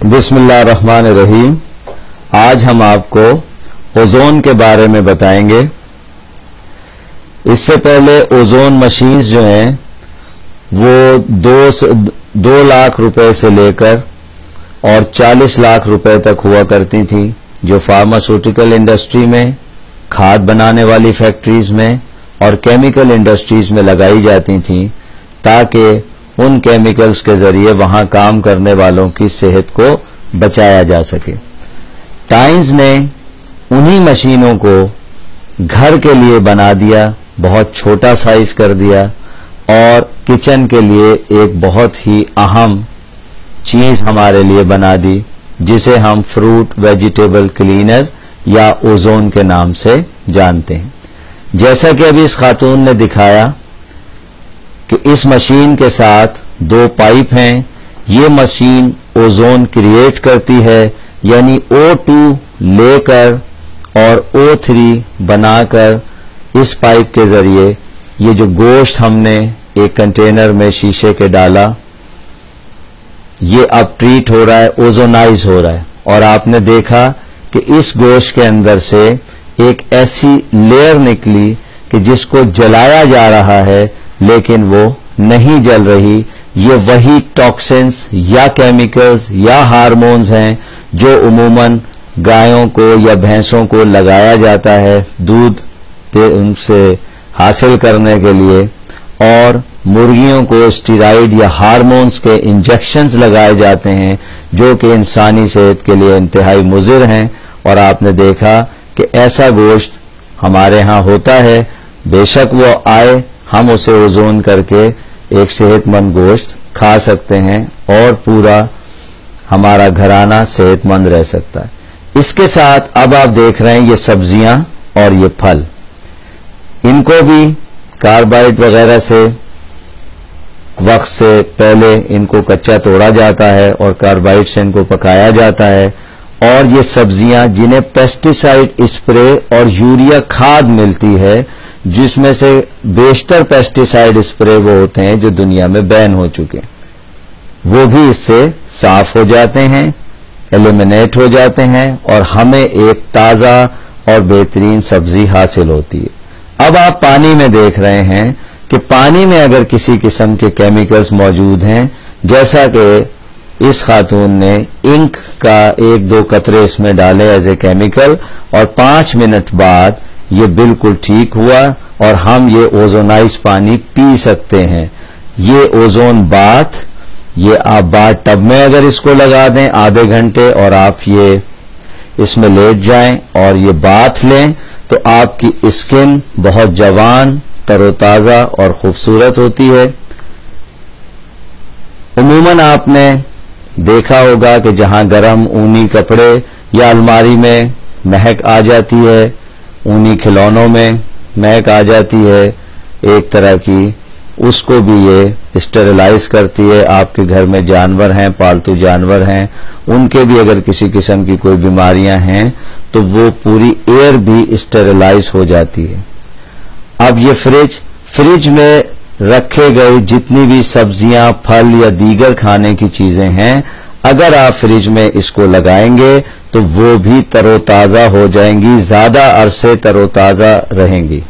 बिस्मिल्लाहिर्रहमानिर्रहीम। आज हम आपको ओजोन के बारे में बताएंगे। इससे पहले ओजोन मशीन्स जो हैं वो 2 लाख रुपए से लेकर और 40 लाख रुपए तक हुआ करती थी, जो फार्मास्यूटिकल इंडस्ट्री में, खाद बनाने वाली फैक्ट्रीज में और केमिकल इंडस्ट्रीज में लगाई जाती थी, ताकि उन केमिकल्स के जरिए वहां काम करने वालों की सेहत को बचाया जा सके। टाइम्स ने उन्हीं मशीनों को घर के लिए बना दिया, बहुत छोटा साइज कर दिया और किचन के लिए एक बहुत ही अहम चीज हमारे लिए बना दी, जिसे हम फ्रूट वेजिटेबल क्लीनर या ओजोन के नाम से जानते हैं। जैसा कि अभी इस खातून ने दिखाया कि इस मशीन के साथ 2 पाइप हैं। ये मशीन ओजोन क्रिएट करती है, यानी O2 लेकर और O3 बनाकर इस पाइप के जरिए ये जो गोश्त हमने एक कंटेनर में शीशे के डाला, ये अब ट्रीट हो रहा है, ओजोनाइज हो रहा है। और आपने देखा कि इस गोश्त के अंदर से एक ऐसी लेयर निकली कि जिसको जलाया जा रहा है लेकिन वो नहीं जल रही। ये वही टॉक्सिन्स या केमिकल्स या हार्मोन्स हैं जो उमूमन गायों को या भैंसों को लगाया जाता है दूध उनसे हासिल करने के लिए, और मुर्गियों को स्टीराइड या हार्मोन्स के इंजेक्शंस लगाए जाते हैं जो कि इंसानी सेहत के लिए इंतहाई मुज़िर हैं। और आपने देखा कि ऐसा गोश्त हमारे यहाँ होता है, बेशक वो आए, हम उसे ओजोन करके एक सेहतमंद गोश्त खा सकते हैं और पूरा हमारा घराना सेहतमंद रह सकता है। इसके साथ अब आप देख रहे हैं ये सब्जियां और ये फल, इनको भी कार्बाइड वगैरह से वक्त से पहले इनको कच्चा तोड़ा जाता है और कार्बाइड से इनको पकाया जाता है। और ये सब्जियां जिन्हें पेस्टिसाइड स्प्रे और यूरिया खाद मिलती है, जिसमें से बेशतर पेस्टिसाइड स्प्रे वो होते हैं जो दुनिया में बैन हो चुके हैं, वो भी इससे साफ हो जाते हैं, एलिमिनेट हो जाते हैं और हमें एक ताजा और बेहतरीन सब्जी हासिल होती है। अब आप पानी में देख रहे हैं कि पानी में अगर किसी किस्म के केमिकल्स मौजूद हैं, जैसा कि इस खातून ने इंक का 1-2 कतरे इसमें डाले एज ए केमिकल, और 5 मिनट बाद ये बिल्कुल ठीक हुआ और हम ये ओजोनाइज पानी पी सकते हैं। ये ओजोन बाथ, ये आप बाथ टब में अगर इसको लगा दें आधे घंटे और आप ये इसमें लेट जाएं और ये बाथ लें, तो आपकी स्किन बहुत जवान, तरोताजा और खूबसूरत होती है। उमूमन आपने देखा होगा कि जहां गर्म ऊनी कपड़े या अलमारी में महक आ जाती है, ऊनी खिलौनों में महक आ जाती है एक तरह की, उसको भी ये स्टेरिलाइज करती है। आपके घर में जानवर हैं, पालतू जानवर हैं, उनके भी अगर किसी किस्म की कोई बीमारियां हैं तो वो पूरी एयर भी स्टेरिलाइज हो जाती है। अब ये फ्रिज में रखे गए जितनी भी सब्जियां, फल या दीगर खाने की चीजें हैं, अगर आप फ्रिज में इसको लगाएंगे तो वो भी तरोताजा हो जाएंगी, ज्यादा अरसे तरोताजा रहेंगी।